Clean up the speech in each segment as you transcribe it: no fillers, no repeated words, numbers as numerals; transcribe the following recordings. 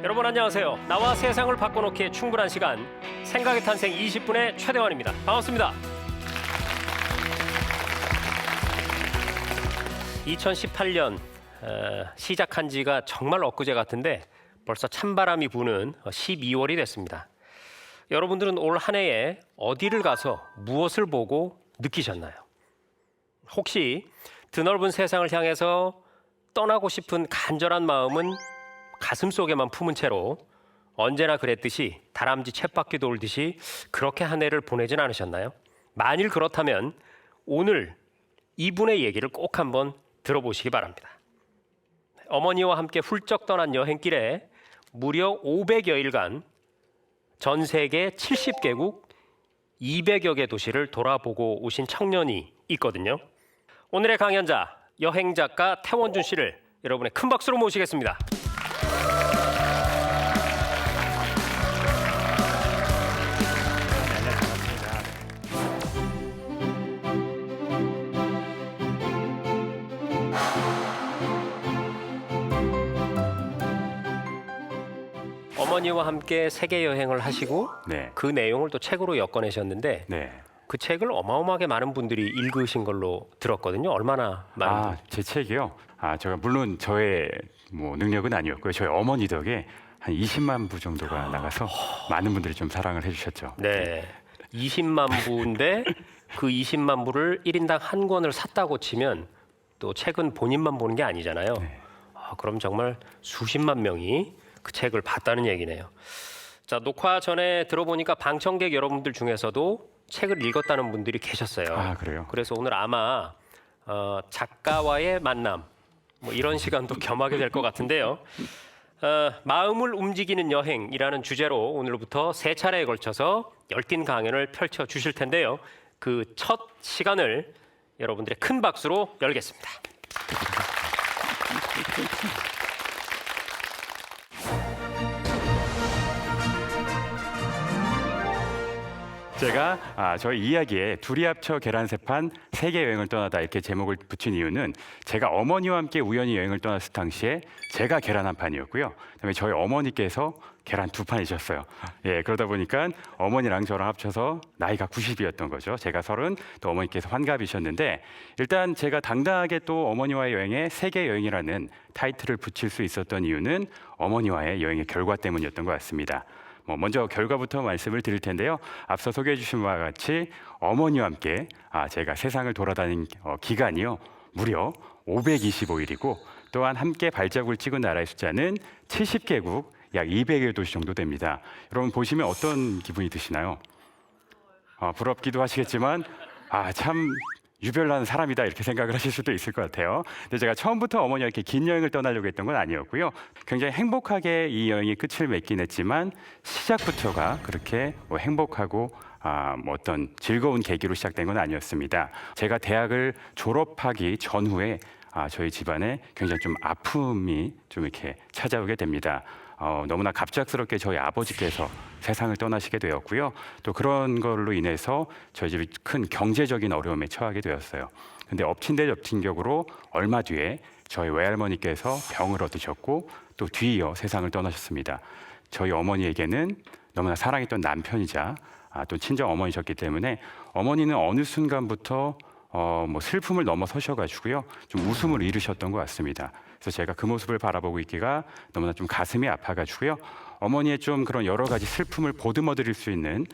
여러분 안녕하세요. 나와 세상을 바꿔놓기에 충분한 시간, 생각의 탄생 20분의 최대원입니다. 반갑습니다. 2018년 시작한 지가 정말 엊그제 같은데 벌써 찬바람이 부는 12월이 됐습니다. 여러분들은 올 한 해에 어디를 가서 무엇을 보고 느끼셨나요? 혹시 드넓은 세상을 향해서 떠나고 싶은 간절한 마음은 가슴속에만 품은 채로 언제나 그랬듯이 다람쥐 쳇바퀴 돌듯이 그렇게 한 해를 보내진 않으셨나요? 만일 그렇다면 오늘 이분의 얘기를 꼭 한번 들어보시기 바랍니다. 어머니와 함께 훌쩍 떠난 여행길에 무려 500여일간 전 세계 70개국 200여 개 도시를 돌아보고 오신 청년이 있거든요. 오늘의 강연자, 여행작가 태원준 씨를 여러분의 큰 박수로 모시겠습니다. 어머니와 함께 세계 여행을 하시고 그 내용을 또 책으로 엮어내셨는데 그 책을 어마어마하게 많은 분들이 읽으신 걸로 들었거든요. 얼마나 많은 제 책이요? 제가 물론 저의 능력은 아니었고요. 저희 어머니 덕에 한 20만 부 정도가 나가서 많은 분들이 좀 사랑을 해주셨죠. 네, 20만 부인데 그 20만 부를 1인당 한 권을 샀다고 치면 또 책은 본인만 보는 게 아니잖아요. 그럼 정말 수십만 명이 그 책을 봤다는 얘기네요. 자, 녹화 전에 들어보니까 방청객 여러분들 중에서도 책을 읽었다는 분들이 계셨어요. 그래요? 그래서 오늘 아마 작가와의 만남 이런 시간도 겸하게 될 것 같은데요. 마음을 움직이는 여행이라는 주제로 오늘부터 3차례에 걸쳐서 열띤 강연을 펼쳐 주실 텐데요. 그 첫 시간을 여러분들의 큰 박수로 열겠습니다. 제가 저희 이야기에 둘이 합쳐 계란 세판 세계 여행을 떠나다 이렇게 제목을 붙인 이유는 제가 어머니와 함께 우연히 여행을 떠났을 당시에 제가 계란 한 판이었고요. 그다음에 저희 어머니께서 계란 2판이셨어요. 그러다 보니까 어머니랑 저랑 합쳐서 나이가 90이었던 거죠. 제가 30, 또 어머니께서 환갑이셨는데 일단 제가 당당하게 또 어머니와의 여행에 세계 여행이라는 타이틀을 붙일 수 있었던 이유는 어머니와의 여행의 결과 때문이었던 것 같습니다. 먼저 결과부터 말씀을 드릴 텐데요. 앞서 소개해 주신 바와 같이 어머니와 함께 제가 세상을 돌아다닌 기간이요. 무려 525일이고 또한 함께 발자국을 찍은 나라의 숫자는 70개국 약 200여 도시 정도 됩니다. 여러분 보시면 어떤 기분이 드시나요? 부럽기도 하시겠지만 참 유별난 사람이다 이렇게 생각을 하실 수도 있을 것 같아요. 근데 제가 처음부터 어머니와 이렇게 긴 여행을 떠나려고 했던 건 아니었고요. 굉장히 행복하게 이 여행이 끝을 맺긴 했지만 시작부터가 그렇게 행복하고 어떤 즐거운 계기로 시작된 건 아니었습니다. 제가 대학을 졸업하기 전후에 저희 집안에 굉장히 좀 아픔이 좀 이렇게 찾아오게 됩니다. 너무나 갑작스럽게 저희 아버지께서 세상을 떠나시게 되었고요. 또 그런 걸로 인해서 저희 집이 큰 경제적인 어려움에 처하게 되었어요. 근데 엎친 데 덮친 격으로 얼마 뒤에 저희 외할머니께서 병을 얻으셨고 또 뒤이어 세상을 떠나셨습니다. 저희 어머니에게는 너무나 사랑했던 남편이자 또 친정 어머니셨기 때문에 어머니는 어느 순간부터 슬픔을 넘어서셔가지고요 좀 웃음을 잃으셨던 것 같습니다. 그래서 제가 그 모습을 바라보고 있기가 너무나 좀 가슴이 아파가지고요 어머니의 좀 그런 여러 가지 슬픔을 보듬어드릴 수 있는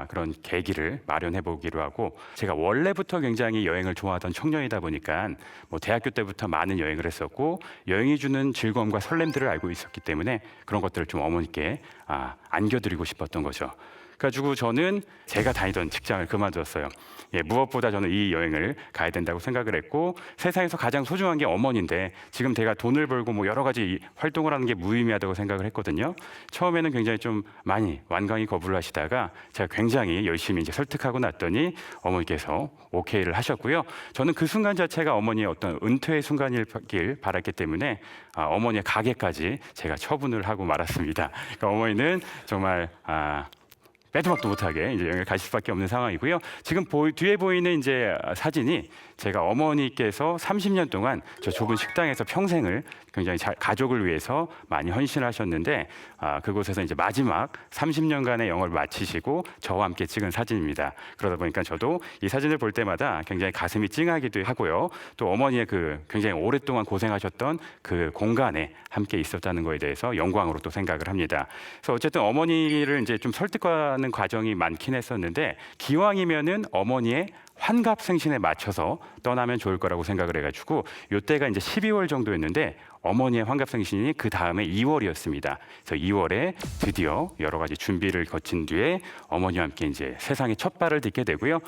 그런 계기를 마련해보기로 하고 제가 원래부터 굉장히 여행을 좋아하던 청년이다 보니까 대학교 때부터 많은 여행을 했었고 여행이 주는 즐거움과 설렘들을 알고 있었기 때문에 그런 것들을 좀 어머니께 안겨드리고 싶었던 거죠. 그래가지고 저는 제가 다니던 직장을 그만두었어요. 무엇보다 저는 이 여행을 가야 된다고 생각을 했고 세상에서 가장 소중한 게 어머니인데 지금 제가 돈을 벌고 여러 가지 활동을 하는 게 무의미하다고 생각을 했거든요. 처음에는 굉장히 좀 많이 완강히 거부를 하시다가 제가 굉장히 열심히 이제 설득하고 났더니 어머니께서 오케이를 하셨고요. 저는 그 순간 자체가 어머니의 어떤 은퇴의 순간이길 바랐기 때문에 어머니의 가게까지 제가 처분을 하고 말았습니다. 그러니까 어머니는 정말 빼도 박도 못하게 이제 여행을 가실 수밖에 없는 상황이고요. 지금 뒤에 보이는 이제 사진이 제가 어머니께서 30년 동안 저 좁은 식당에서 평생을 굉장히 가족을 위해서 많이 헌신하셨는데 그곳에서 이제 마지막 30년간의 영업을 마치시고 저와 함께 찍은 사진입니다. 그러다 보니까 저도 이 사진을 볼 때마다 굉장히 가슴이 찡하기도 하고요. 또 어머니의 그 굉장히 오랫동안 고생하셨던 그 공간에 함께 있었다는 거에 대해서 영광으로 또 생각을 합니다. 그래서 어쨌든 어머니를 이제 좀 설득하는 과정이 많긴 했었는데 기왕이면은 어머니의 환갑생신에 맞춰서 떠나면 좋을 거라고 생각을 해가지고 이때가 이제 12월 정도였는데 어머니의 환갑생신이 그 다음에 2월이었습니다. 그래서 2월에 드디어 여러 가지 준비를 거친 뒤에 어머니와 함께 이제 세상에 첫 발을 딛게 되고요.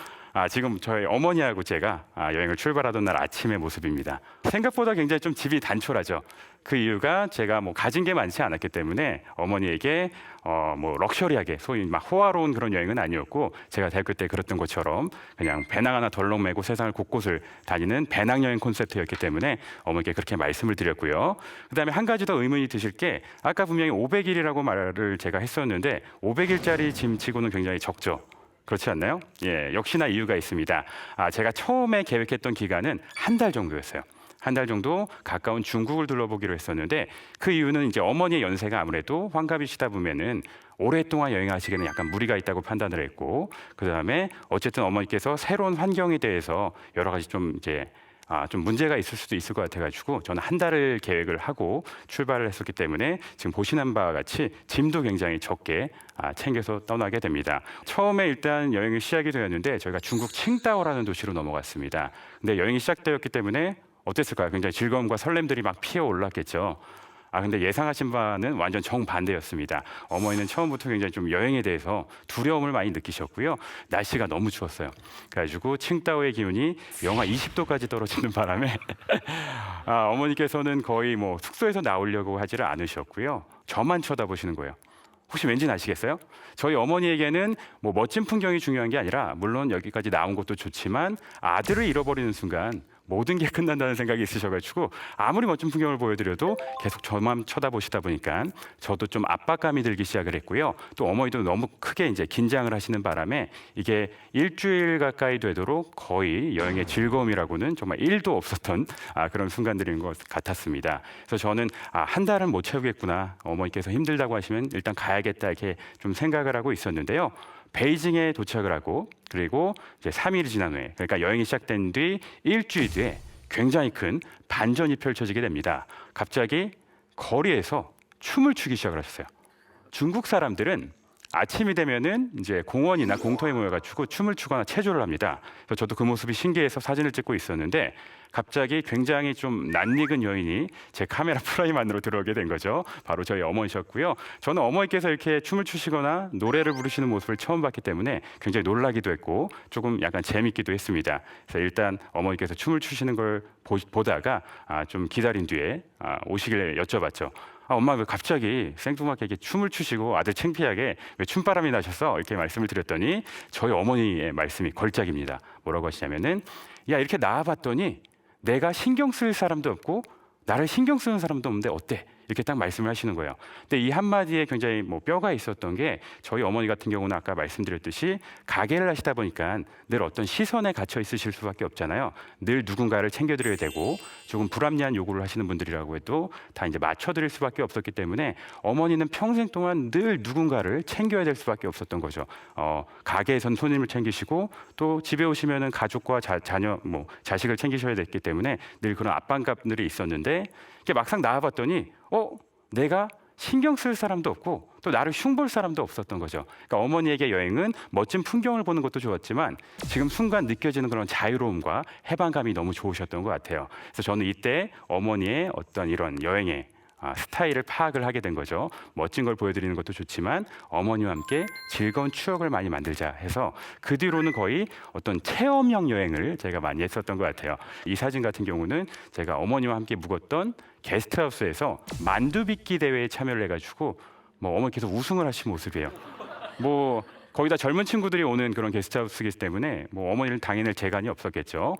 지금 저희 어머니하고 제가 여행을 출발하던 날 아침의 모습입니다. 생각보다 굉장히 좀 집이 단촐하죠. 그 이유가 제가 뭐 가진 게 많지 않았기 때문에 어머니에게 뭐 럭셔리하게 소위 막 호화로운 그런 여행은 아니었고 제가 대학교 때 그랬던 것처럼 그냥 배낭 하나 덜렁 메고 세상을 곳곳을 다니는 배낭여행 콘셉트였기 때문에 어머니께 그렇게 말씀을 드렸고요. 그다음에 한 가지 더 의문이 드실 게 아까 분명히 500일이라고 말을 제가 했었는데 500일짜리 짐치고는 굉장히 적죠. 그렇지 않나요? 예, 역시나 이유가 있습니다. 제가 처음에 계획했던 기간은 한 달 정도였어요. 한 달 정도 가까운 중국을 둘러보기로 했었는데 그 이유는 이제 어머니의 연세가 아무래도 환갑이시다 보면은 오랫동안 여행하시기에는 약간 무리가 있다고 판단을 했고 그다음에 어쨌든 어머니께서 새로운 환경에 대해서 여러 가지 좀 이제 좀 문제가 있을 수도 있을 것 같아가지고 저는 한 달을 계획을 하고 출발을 했었기 때문에 지금 보시는 바와 같이 짐도 굉장히 적게 챙겨서 떠나게 됩니다. 처음에 일단 여행이 시작이 되었는데 저희가 중국 칭다오라는 도시로 넘어갔습니다. 근데 여행이 시작되었기 때문에 어땠을까요? 굉장히 즐거움과 설렘들이 막 피어 올랐겠죠. 근데 예상하신 바는 완전 정반대였습니다. 어머니는 처음부터 굉장히 좀 여행에 대해서 두려움을 많이 느끼셨고요. 날씨가 너무 추웠어요. 그래가지고 칭다오의 기온이 영하 20도까지 떨어지는 바람에 어머니께서는 거의 뭐 숙소에서 나오려고 하지를 않으셨고요. 저만 쳐다보시는 거예요. 혹시 왠지 아시겠어요? 저희 어머니에게는 뭐 멋진 풍경이 중요한 게 아니라 물론 여기까지 나온 것도 좋지만 아들을 잃어버리는 순간 모든 게 끝난다는 생각이 있으셔가지고 아무리 멋진 풍경을 보여드려도 계속 저만 쳐다보시다 보니까 저도 좀 압박감이 들기 시작을 했고요. 또 어머니도 너무 크게 이제 긴장을 하시는 바람에 이게 일주일 가까이 되도록 거의 여행의 즐거움이라고는 정말 1도 없었던 그런 순간들인 것 같았습니다. 그래서 저는 한 달은 못 채우겠구나. 어머니께서 힘들다고 하시면 일단 가야겠다 이렇게 좀 생각을 하고 있었는데요. 베이징에 도착을 하고 그리고 이제 3일이 지난 후에 그러니까 여행이 시작된 뒤 일주일 뒤에 굉장히 큰 반전이 펼쳐지게 됩니다. 갑자기 거리에서 춤을 추기 시작을 하셨어요. 중국 사람들은 아침이 되면은 이제 공원이나 공터에 모여가지고 춤을 추거나 체조를 합니다. 그래서 저도 그 모습이 신기해서 사진을 찍고 있었는데 갑자기 굉장히 좀 낯익은 여인이 제 카메라 프레임 안으로 들어오게 된 거죠. 바로 저희 어머니셨고요. 저는 어머니께서 이렇게 춤을 추시거나 노래를 부르시는 모습을 처음 봤기 때문에 굉장히 놀라기도 했고 조금 약간 재밌기도 했습니다. 그래서 일단 어머니께서 춤을 추시는 걸 보다가 좀 기다린 뒤에 오시길래 여쭤봤죠. 엄마 왜 갑자기 생뚱맞게 이렇게 춤을 추시고 아들 창피하게 왜 춤바람이 나셔서 이렇게 말씀을 드렸더니 저희 어머니의 말씀이 걸작입니다. 뭐라고 하시냐면은 야 이렇게 나와봤더니 내가 신경 쓸 사람도 없고 나를 신경 쓰는 사람도 없는데 어때? 이렇게 딱 말씀을 하시는 거예요. 근데 이 한마디에 굉장히 뭐 뼈가 있었던 게 저희 어머니 같은 경우는 아까 말씀드렸듯이 가게를 하시다 보니까 늘 어떤 시선에 갇혀 있으실 수밖에 없잖아요. 늘 누군가를 챙겨드려야 되고 조금 불합리한 요구를 하시는 분들이라고 해도 다 이제 맞춰드릴 수밖에 없었기 때문에 어머니는 평생 동안 늘 누군가를 챙겨야 될 수밖에 없었던 거죠. 가게에선 손님을 챙기시고 또 집에 오시면은 가족과 자녀, 뭐 자식을 챙기셔야 됐기 때문에 늘 그런 압박감들이 있었는데 이게 막상 나와봤더니 내가 신경 쓸 사람도 없고 또 나를 흉볼 사람도 없었던 거죠. 그러니까 어머니에게 여행은 멋진 풍경을 보는 것도 좋았지만 지금 순간 느껴지는 그런 자유로움과 해방감이 너무 좋으셨던 것 같아요. 그래서 저는 이때 어머니의 어떤 이런 여행의 스타일을 파악을 하게 된 거죠. 멋진 걸 보여드리는 것도 좋지만 어머니와 함께 즐거운 추억을 많이 만들자 해서 그 뒤로는 거의 어떤 체험형 여행을 제가 많이 했었던 것 같아요. 이 사진 같은 경우는 제가 어머니와 함께 묵었던 게스트하우스에서 만두 빚기 대회에 참여를 해가지고 뭐 어머니께서 우승을 하신 모습이에요. 뭐 거기다 젊은 친구들이 오는 그런 게스트하우스이기 때문에 뭐 어머니를 당해낼 재간이 없었겠죠.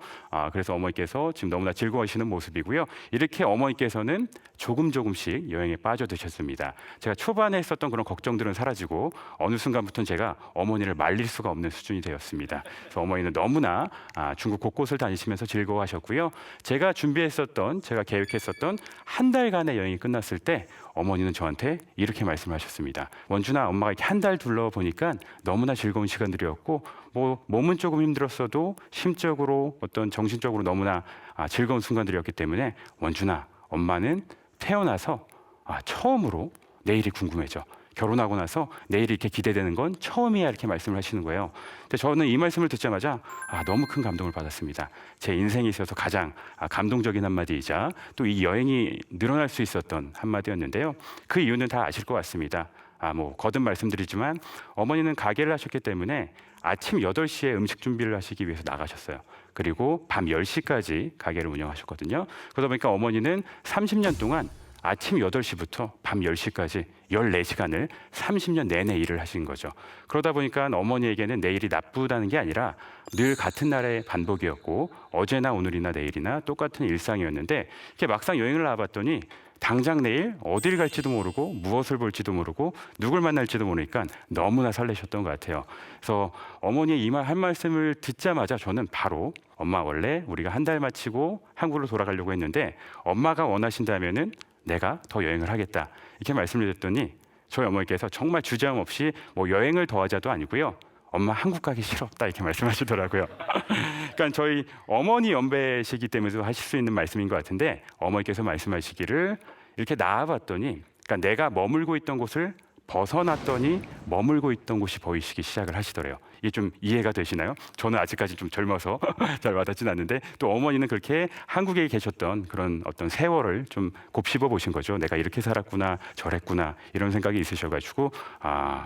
그래서 어머니께서 지금 너무나 즐거워하시는 모습이고요. 이렇게 어머니께서는 조금씩 여행에 빠져드셨습니다. 제가 초반에 했었던 그런 걱정들은 사라지고 어느 순간부터는 제가 어머니를 말릴 수가 없는 수준이 되었습니다. 그래서 어머니는 너무나 중국 곳곳을 다니시면서 즐거워하셨고요. 제가 계획했었던 한 달간의 여행이 끝났을 때 어머니는 저한테 이렇게 말씀하셨습니다. 원준아, 엄마가 이렇게 한 달 둘러보니까 너무나 즐거운 시간들이었고 뭐 몸은 조금 힘들었어도 심적으로 어떤 정신적으로 너무나 즐거운 순간들이었기 때문에 원준아, 엄마는 태어나서 처음으로 내일이 궁금해져. 결혼하고 나서 내일이 이렇게 기대되는 건 처음이야, 이렇게 말씀을 하시는 거예요. 근데 저는 이 말씀을 듣자마자 너무 큰 감동을 받았습니다. 제 인생에 있어서 가장 감동적인 한마디이자 또 이 여행이 늘어날 수 있었던 한마디였는데요. 그 이유는 다 아실 것 같습니다. 뭐 거듭 말씀드리지만 어머니는 가게를 하셨기 때문에 아침 8시에 음식 준비를 하시기 위해서 나가셨어요. 그리고 밤 10시까지 가게를 운영하셨거든요. 그러다 보니까 어머니는 30년 동안 아침 8시부터 밤 10시까지 14시간을 30년 내내 일을 하신 거죠. 그러다 보니까 어머니에게는 내일이 나쁘다는 게 아니라 늘 같은 날의 반복이었고 어제나 오늘이나 내일이나 똑같은 일상이었는데 이렇게 막상 여행을 나와봤더니 당장 내일 어딜 갈지도 모르고 무엇을 볼지도 모르고 누굴 만날지도 모르니까 너무나 설레셨던 것 같아요. 그래서 어머니의 이 한 말씀을 듣자마자 저는 바로 엄마, 원래 우리가 한 달 마치고 한국으로 돌아가려고 했는데 엄마가 원하신다면은 내가 더 여행을 하겠다, 이렇게 말씀을 드렸더니 저희 어머니께서 정말 주저함 없이 뭐 여행을 더 하자도 아니고요, 엄마 한국 가기 싫었다, 이렇게 말씀하시더라고요. 그러니까 저희 어머니 연배시기 때문에 하실 수 있는 말씀인 것 같은데 어머니께서 말씀하시기를 이렇게 나와봤더니 그러니까 내가 머물고 있던 곳을 벗어났더니 머물고 있던 곳이 보이시기 시작을 하시더래요. 이게 좀 이해가 되시나요? 저는 아직까지 좀 젊어서 잘 와닿진 않는데 또 어머니는 그렇게 한국에 계셨던 그런 어떤 세월을 좀 곱씹어 보신 거죠. 내가 이렇게 살았구나, 저랬구나, 이런 생각이 있으셔가지고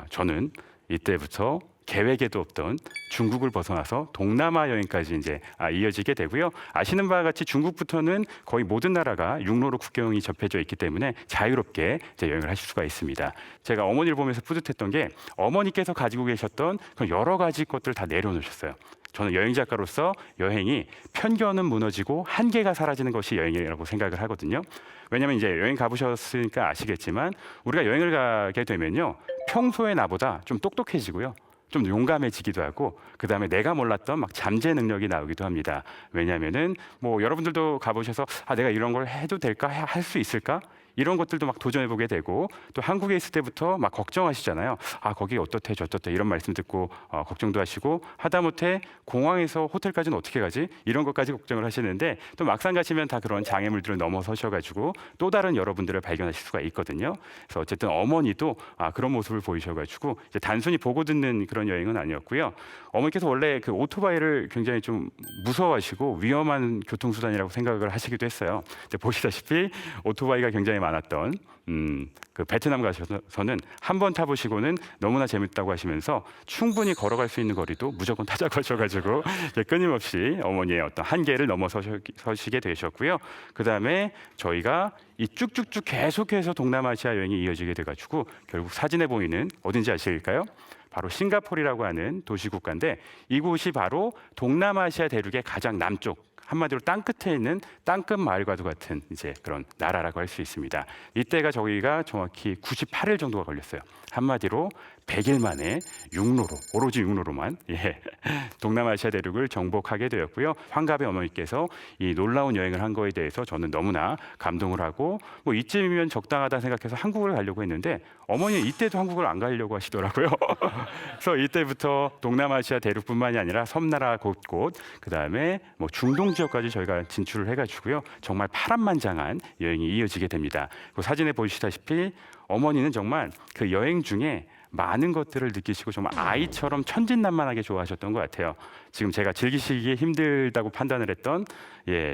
저는 이때부터 계획에도 없던 중국을 벗어나서 동남아 여행까지 이제 이어지게 되고요. 아시는 바와 같이 중국부터는 거의 모든 나라가 육로로 국경이 접해져 있기 때문에 자유롭게 이제 여행을 하실 수가 있습니다. 제가 어머니를 보면서 뿌듯했던 게 어머니께서 가지고 계셨던 그런 여러 가지 것들 다 내려놓으셨어요. 저는 여행 작가로서 여행이 편견은 무너지고 한계가 사라지는 것이 여행이라고 생각을 하거든요. 왜냐하면 이제 여행 가보셨으니까 아시겠지만 우리가 여행을 가게 되면요, 평소에 나보다 좀 똑똑해지고요, 좀 용감해지기도 하고 그 다음에 내가 몰랐던 막 잠재 능력이 나오기도 합니다. 왜냐하면은 뭐 여러분들도 가보셔서 내가 이런 걸 해도 될까, 할 수 있을까, 이런 것들도 막 도전해보게 되고 또 한국에 있을 때부터 막 걱정하시잖아요. 거기 어떻대 저떻대 이런 말씀 듣고 걱정도 하시고 하다못해 공항에서 호텔까지는 어떻게 가지, 이런 것까지 걱정을 하시는데 또 막상 가시면 다 그런 장애물들을 넘어서셔가지고 또 다른 여러분들을 발견하실 수가 있거든요. 그래서 어쨌든 어머니도 그런 모습을 보이셔가지고 이제 단순히 보고 듣는 그런 여행은 아니었고요. 어머니께서 원래 그 오토바이를 굉장히 좀 무서워하시고 위험한 교통수단이라고 생각을 하시기도 했어요. 이제 보시다시피 오토바이가 굉장히 많았던 그 베트남 가셔서는 한 번 타보시고는 너무나 재밌다고 하시면서 충분히 걸어갈 수 있는 거리도 무조건 타자고 하셔가지고 끊임없이 어머니의 어떤 한계를 넘어서시게 되셨고요. 그 다음에 저희가 이 쭉쭉쭉 계속해서 동남아시아 여행이 이어지게 돼가지고 결국 사진에 보이는 어딘지 아실까요? 바로 싱가포르라고 하는 도시국가인데 이곳이 바로 동남아시아 대륙의 가장 남쪽, 한마디로 땅 끝에 있는 땅끝 마을과도 같은 이제 그런 나라라고 할 수 있습니다. 이때가 저희가 정확히 98일 정도가 걸렸어요. 한마디로 100일 만에 육로로, 오로지 육로로만 동남아시아 대륙을 정복하게 되었고요. 환갑의 어머니께서 이 놀라운 여행을 한 거에 대해서 저는 너무나 감동을 하고 뭐 이쯤이면 적당하다 생각해서 한국을 가려고 했는데 어머니는 이때도 한국을 안 가려고 하시더라고요. 그래서 이때부터 동남아시아 대륙뿐만이 아니라 섬나라 곳곳, 그 다음에 뭐 중동 지역까지 저희가 진출을 해가지고요, 정말 파란만장한 여행이 이어지게 됩니다. 그 사진에 보시다시피 어머니는 정말 그 여행 중에 많은 것들을 느끼시고 정말 아이처럼 천진난만하게 좋아하셨던 것 같아요. 지금 제가 즐기시기에 힘들다고 판단을 했던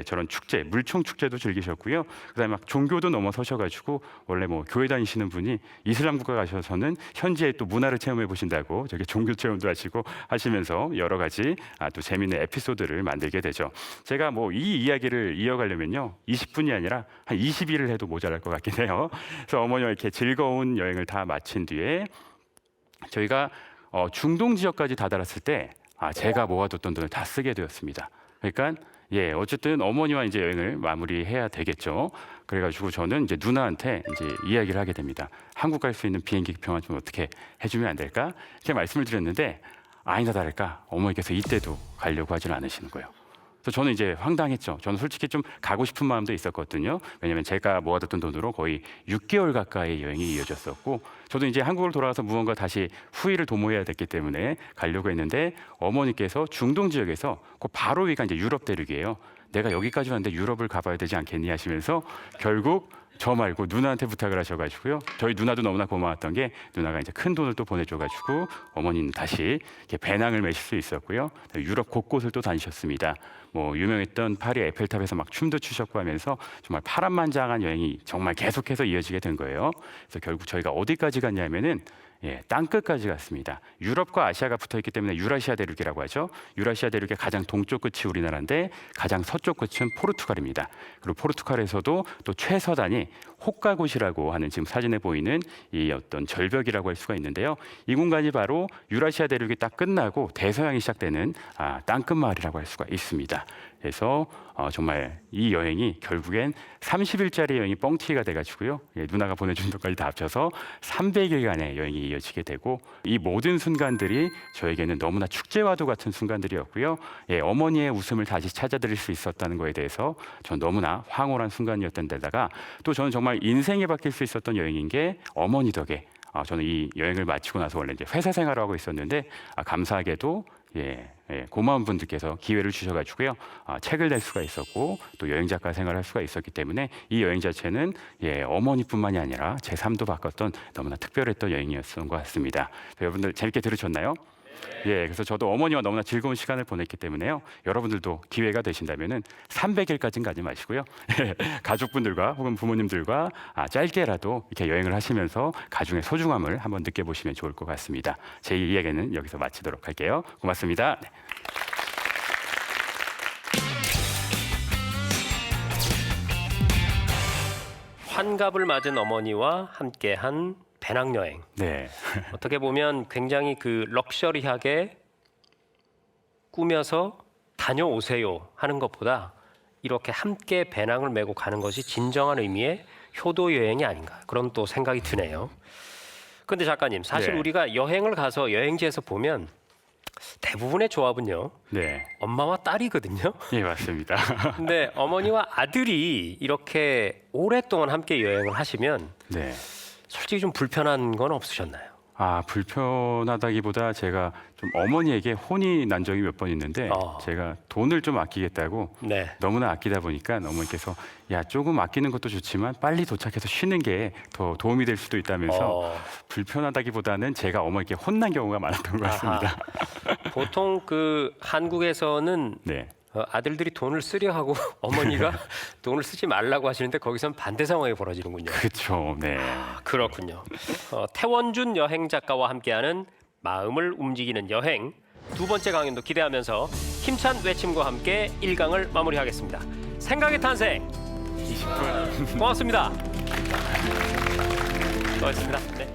저런 축제, 물총 축제도 즐기셨고요. 그다음에 막 종교도 넘어서셔가지고 원래 뭐 교회 다니시는 분이 이슬람 국가 가셔서는 현지의 또 문화를 체험해 보신다고 저기 종교 체험도 하시고 하시면서 여러 가지 또 재미있는 에피소드를 만들게 되죠. 제가 뭐 이 이야기를 이어가려면요 20분이 아니라 한 20일을 해도 모자랄 것 같긴 해요. 그래서 어머니와 이렇게 즐거운 여행을 다 마친 뒤에 저희가 중동 지역까지 다다랐을 때 제가 모아뒀던 돈을 다 쓰게 되었습니다. 그러니까 어쨌든 어머니와 이제 여행을 마무리해야 되겠죠. 그래가지고 저는 이제 누나한테 이제 이야기를 하게 됩니다. 한국 갈 수 있는 비행기 표만 좀 어떻게 해주면 안 될까? 이렇게 말씀을 드렸는데 아니나 다를까 어머니께서 이때도 가려고 하지는 않으시는 거예요. 그래서 저는 이제 황당했죠. 저는 솔직히 좀 가고 싶은 마음도 있었거든요. 왜냐하면 제가 모아뒀던 돈으로 거의 6개월 가까이 여행이 이어졌었고, 저도 이제 한국을 돌아가서 무언가 다시 후회를 도모해야 됐기 때문에 가려고 했는데 어머니께서 중동 지역에서 그 바로 위가 이제 유럽 대륙이에요. 내가 여기까지 왔는데 유럽을 가봐야 되지 않겠니 하시면서 결국 저 말고 누나한테 부탁을 하셔가지고요. 저희 누나도 너무나 고마웠던 게 누나가 이제 큰 돈을 또 보내줘가지고 어머니는 다시 이렇게 배낭을 메실 수 있었고요. 유럽 곳곳을 또 다니셨습니다. 뭐 유명했던 파리 에펠탑에서 막 춤도 추셨고 하면서 정말 파란만장한 여행이 정말 계속해서 이어지게 된 거예요. 그래서 결국 저희가 어디까지 갔냐면은 땅끝까지 갔습니다. 유럽과 아시아가 붙어있기 때문에 유라시아 대륙이라고 하죠. 유라시아 대륙의 가장 동쪽 끝이 우리나라인데 가장 서쪽 끝은 포르투갈입니다. 그리고 포르투갈에서도 또 최서단이 호카곳이라고 하는 지금 사진에 보이는 이 어떤 절벽이라고 할 수가 있는데요. 이 공간이 바로 유라시아 대륙이 딱 끝나고 대서양이 시작되는 땅끝 마을이라고 할 수가 있습니다. 그래서 정말 이 여행이 결국엔 30일짜리 여행이 뻥튀기가 돼가지고요. 누나가 보내준 돈까지 다 합쳐서 300일간의 여행이 이어지게 되고, 이 모든 순간들이 저에게는 너무나 축제와도 같은 순간들이었고요. 어머니의 웃음을 다시 찾아드릴 수 있었다는 거에 대해서 전 너무나 황홀한 순간이었던 데다가 또 저는 정말 인생이 바뀔 수 있었던 여행인 게 어머니 덕에 저는 이 여행을 마치고 나서 원래 이제 회사 생활을 하고 있었는데 감사하게도 고마운 분들께서 기회를 주셔가지고요. 책을 낼 수가 있었고 또 여행 작가 생활을 할 수가 있었기 때문에 이 여행 자체는 어머니뿐만이 아니라 제 삶도 바꿨던 너무나 특별했던 여행이었던 것 같습니다. 여러분들 재밌게 들으셨나요? 그래서 저도 어머니와 너무나 즐거운 시간을 보냈기 때문에요. 여러분들도 기회가 되신다면은 300일까지는 가지 마시고요. 가족분들과 혹은 부모님들과 짧게라도 이렇게 여행을 하시면서 가중의 소중함을 한번 느껴보시면 좋을 것 같습니다. 제 이야기는 여기서 마치도록 할게요. 고맙습니다. 환갑을 맞은 어머니와 함께한 배낭여행. 네. 어떻게 보면 굉장히 그 럭셔리하게 꾸며서 다녀오세요 하는 것보다 이렇게 함께 배낭을 메고 가는 것이 진정한 의미의 효도 여행이 아닌가, 그런 또 생각이 드네요. 근데 작가님, 사실 네. 우리가 여행을 가서 여행지에서 보면 대부분의 조합은요, 엄마와 딸이거든요. 맞습니다. 근데 어머니와 아들이 이렇게 오랫동안 함께 여행을 하시면 솔직히 좀 불편한 건 없으셨나요? 불편하다기보다 제가 좀 어머니에게 혼이 난 적이 몇 번 있는데 제가 돈을 좀 아끼겠다고 너무나 아끼다 보니까 어머니께서 조금 아끼는 것도 좋지만 빨리 도착해서 쉬는 게 더 도움이 될 수도 있다면서 불편하다기보다는 제가 어머니께 혼난 경우가 많았던 것 같습니다. 보통 그 한국에서는 아들들이 돈을 쓰려 하고 어머니가 돈을 쓰지 말라고 하시는데 거기선 반대 상황이 벌어지는군요. 그렇죠. 그렇군요. 태원준 여행 작가와 함께하는 마음을 움직이는 여행, 두 번째 강연도 기대하면서 힘찬 외침과 함께 1강을 마무리하겠습니다. 생각의 탄생 20분. 고맙습니다. 고맙습니다.